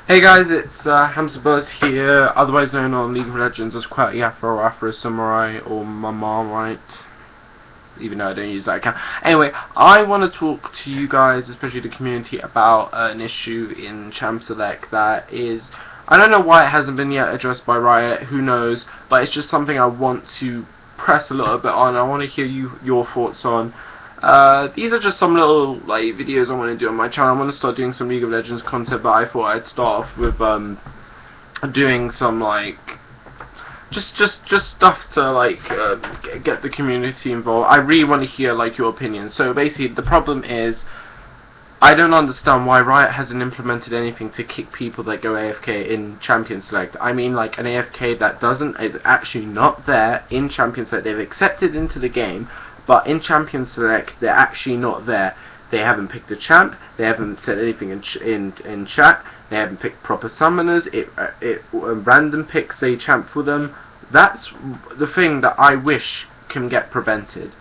Hey guys, it's Hamza Buzz here, otherwise known on League of Legends as Qwerty Afro, Afro Samurai, or Marmite, even though I don't use that account. Anyway, I want to talk to you guys, especially the community, about an issue in Champ Select that is, I don't know why it hasn't been yet addressed by Riot, who knows, but it's just something I want to press a little bit on. I want to hear your thoughts on. These are just some little videos I want to do on my channel. I want to start doing some League of Legends content, but I thought I'd start off with doing some just stuff to get the community involved. I really want to hear your opinion. So basically, the problem is I don't understand why Riot hasn't implemented anything to kick people that go AFK in Champion Select. I mean, an AFK that is actually not there in Champion Select. They've accepted into the game, but in Champion Select, they're actually not there. They haven't picked a champ. They haven't said anything in chat. They haven't picked proper summoners. It random picks a champ for them. That's the thing that I wish can get prevented.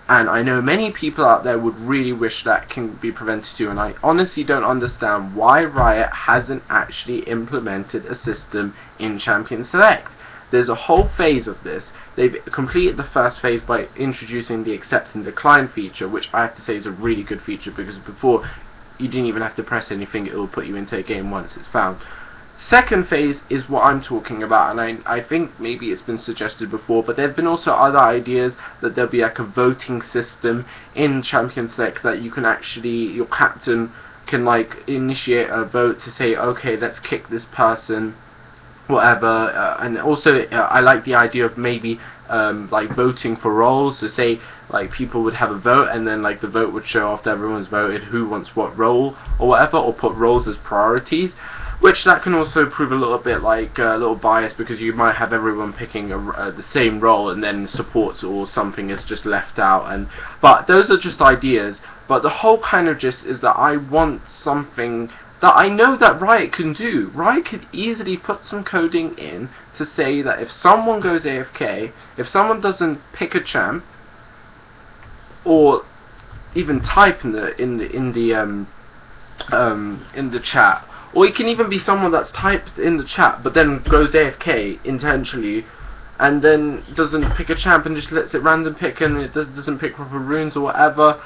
And I know many people out there would really wish that can be prevented too. And I honestly don't understand why Riot hasn't actually implemented a system in Champion Select. There's a whole phase of this. They've completed the first phase by introducing the accept and decline feature, which I have to say is a really good feature, because before you didn't even have to press anything, it will put you into a game once it's found. Second phase is what I'm talking about, and I think maybe it's been suggested before, but there have been also other ideas that there'll be a voting system in Champion Select that you can actually, your captain can initiate a vote to say, okay, let's kick this person, whatever. And also I like the idea of maybe voting for roles. So say people would have a vote, and then the vote would show after everyone's voted who wants what role or whatever, or put roles as priorities, which that can also prove a little bit a little bias, because you might have everyone picking the same role, and then supports or something is just left out. But those are just ideas. But the whole kind of gist is that I want something that I know that Riot can do. Riot could easily put some coding in to say that if someone goes AFK, if someone doesn't pick a champ, or even type in the chat, or it can even be someone that's typed in the chat but then goes AFK intentionally, and then doesn't pick a champ and just lets it random pick, and it doesn't pick proper runes or whatever,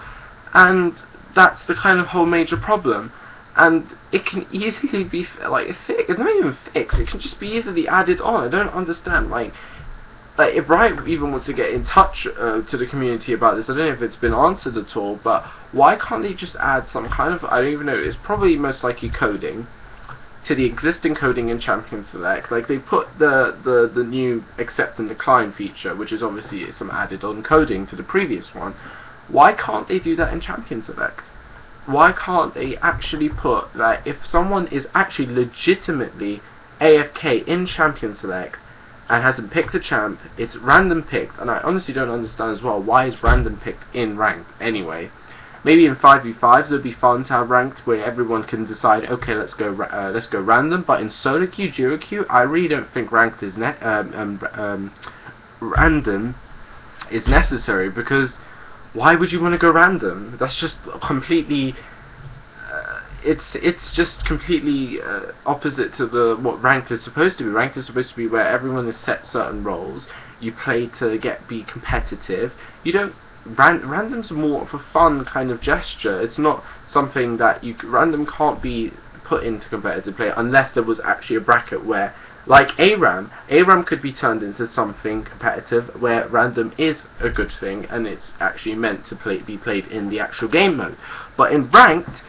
and that's the kind of whole major problem. And it can easily be fixed. It's not even fixed. It can just be easily added on. I don't understand. If Riot even wants to get in touch to the community about this, I don't know if it's been answered at all. But why can't they just add some kind of, I don't even know. It's probably most likely coding to the existing coding in Champion Select. They put the new accept and decline feature, which is obviously some added on coding to the previous one. Why can't they do that in Champion Select? Why can't they actually put that if someone is actually legitimately AFK in Champion Select and hasn't picked a champ, it's random picked? And I honestly don't understand as well, why is random picked in ranked anyway? Maybe in 5v5s it would be fun to have ranked where everyone can decide, okay, let's go random. But in solo queue, duo queue, I really don't think ranked is random is necessary, because why would you want to go random? That's just completely it's just completely opposite to what ranked is supposed to be. Ranked is supposed to be where everyone is set certain roles. You play to be competitive. You don't random's more of a fun kind of gesture. It's not something that random can't be put into competitive play unless there was actually a bracket where, ARAM could be turned into something competitive where random is a good thing and it's actually meant to be played in the actual game mode. But in ranked,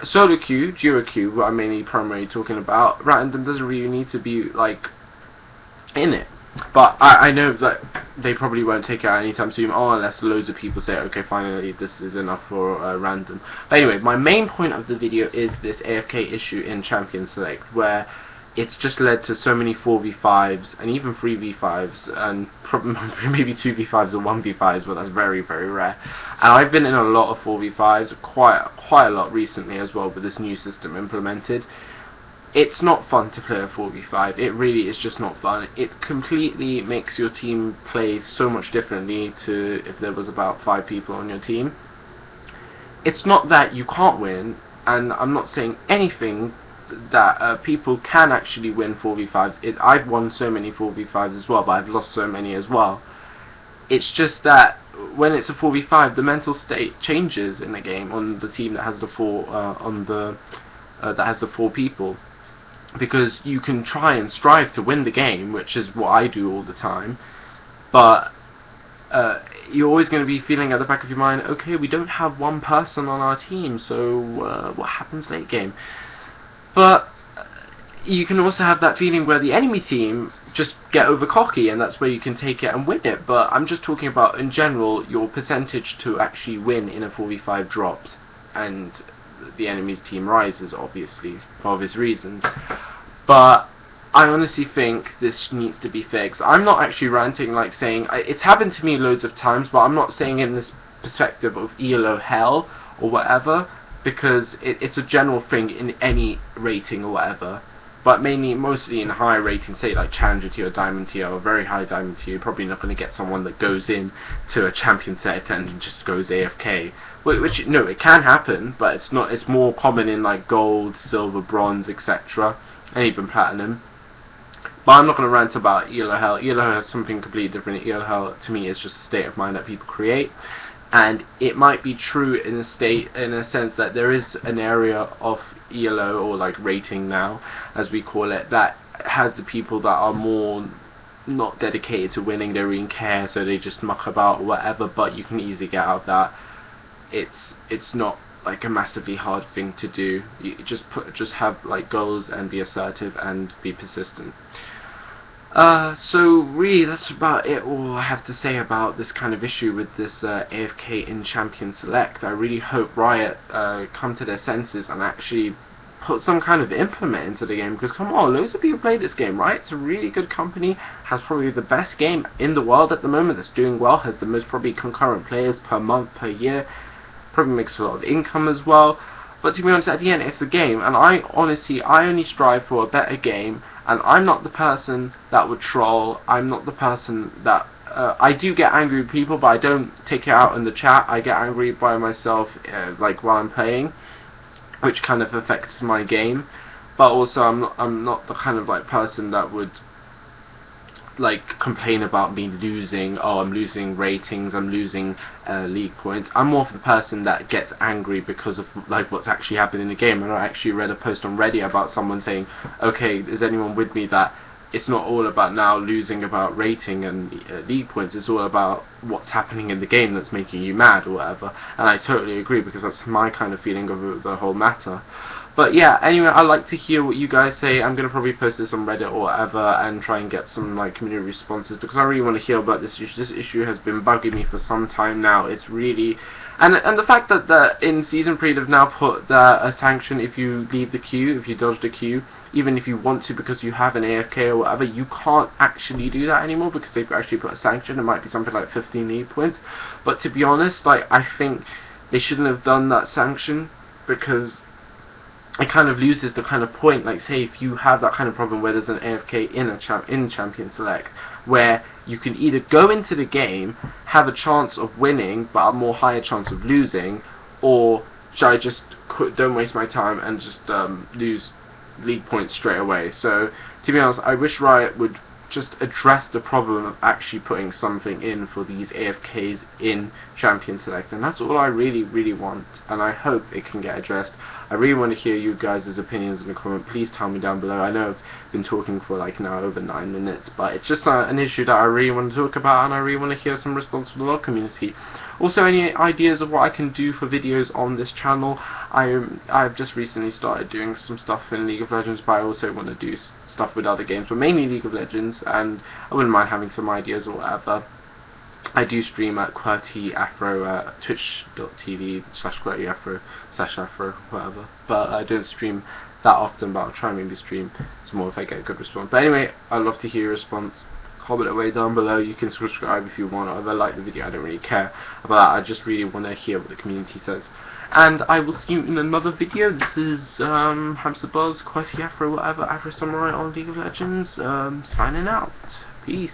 solo queue, duo queue, what I'm mainly primarily talking about, random doesn't really need to be in it. But I know that they probably won't take it out anytime soon, unless loads of people say, okay, finally this is enough for random. But anyway, my main point of the video is this AFK issue in Champion Select, where it's just led to so many 4v5s and even 3v5s and maybe 2v5s or 1v5s, but that's very, very rare. And I've been in a lot of 4v5s, quite a lot recently as well, with this new system implemented. It's not fun to play a 4v5. It really is just not fun. It completely makes your team play so much differently to if there was about 5 people on your team. It's not that you can't win, and I'm not saying anything that people can actually win 4v5s. I've won so many 4v5s as well, but I've lost so many as well. It's just that when it's a 4v5, the mental state changes in the game on the team that has the four people, because you can try and strive to win the game, which is what I do all the time, but you're always going to be feeling at the back of your mind, okay, we don't have one person on our team, so what happens late game? But you can also have that feeling where the enemy team just get over cocky, and that's where you can take it and win it. But I'm just talking about, in general, your percentage to actually win in a 4v5 drops, and the enemy's team rises, obviously, for obvious reasons. But I honestly think this needs to be fixed. I'm not actually ranting, like saying, it's happened to me loads of times, but I'm not saying in this perspective of ELO hell or whatever, because it's a general thing in any rating or whatever. But mostly in high ratings, say like Challenger tier or Diamond tier or very high Diamond tier, you're probably not going to get someone that goes in to a champion set and just goes AFK. Which, no, it can happen, but it's not. It's more common in like gold, silver, bronze, etc., and even platinum. But I'm not going to rant about ELO hell. ELO hell is something completely different. ELO hell to me is just a state of mind that people create. And it might be true in a sense that there is an area of ELO, or like rating now, as we call it, that has the people that are more not dedicated to winning. They don't really care, so they just muck about or whatever. But you can easily get out of that. It's not like a massively hard thing to do. You just have like goals and be assertive and be persistent. So really, that's about it, all I have to say about this kind of issue with this AFK in Champion Select. I really hope Riot come to their senses and actually put some kind of implement into the game, because come on, loads of people play this game, right? It's a really good company, has probably the best game in the world at the moment, that's doing well, has the most probably concurrent players per month, per year, probably makes a lot of income as well. But to be honest, at the end, it's a game, and I only strive for a better game. And I'm not the person that would troll. I'm not the person that... I do get angry with people, but I don't take it out in the chat. I get angry by myself, like while I'm playing, which kind of affects my game. But also, I'm not the kind of like person that would like complain about me losing. Oh, I'm losing ratings. I'm losing league points. I'm more of the person that gets angry because of like what's actually happening in the game. And I actually read a post on Reddit about someone saying, okay, is anyone with me that it's not all about now losing about rating and league points, it's all about what's happening in the game that's making you mad or whatever. And I totally agree, because that's my kind of feeling of the whole matter. But yeah, anyway, I'd like to hear what you guys say. I'm going to probably post this on Reddit or whatever and try and get some like community responses, because I really want to hear about this issue. This issue has been bugging me for some time now. It's really... And the fact that in Season 3 they've now put a sanction if you leave the queue, if you dodge the queue, even if you want to because you have an AFK or whatever, you can't actually do that anymore because they've actually put a sanction. It might be something like 15 league points. But to be honest, like, I think they shouldn't have done that sanction, because it kind of loses the kind of point. Like, say if you have that kind of problem where there's an AFK in Champion Select, where you can either go into the game, have a chance of winning but a more higher chance of losing, or should I just don't waste my time and just lose league points straight away. So to be honest, I wish Riot would just address the problem of actually putting something in for these AFKs in Champion Select, and that's all I really want, and I hope it can get addressed. I really want to hear you guys' opinions in the comment. Please tell me down below. I know I've been talking for like now over 9 minutes, but it's just an issue that I really want to talk about, and I really want to hear some response from the LoL community. Also, any ideas of what I can do for videos on this channel? I've just recently started doing some stuff in League of Legends, but I also want to do stuff with other games, but mainly League of Legends, and I wouldn't mind having some ideas or whatever. I do stream at Qwerty Afro at twitch.tv/Qwerty Afro/Afro, whatever. But I don't stream that often, but I'll try and maybe stream some more if I get a good response. But anyway, I'd love to hear your response. Comment away down below. You can subscribe if you want, or if I like the video. I don't really care about that. I just really want to hear what the community says. And I will see you in another video. This is Hamster Buzz, Qwerty Afro, whatever, Afro Samurai on League of Legends, signing out. Peace.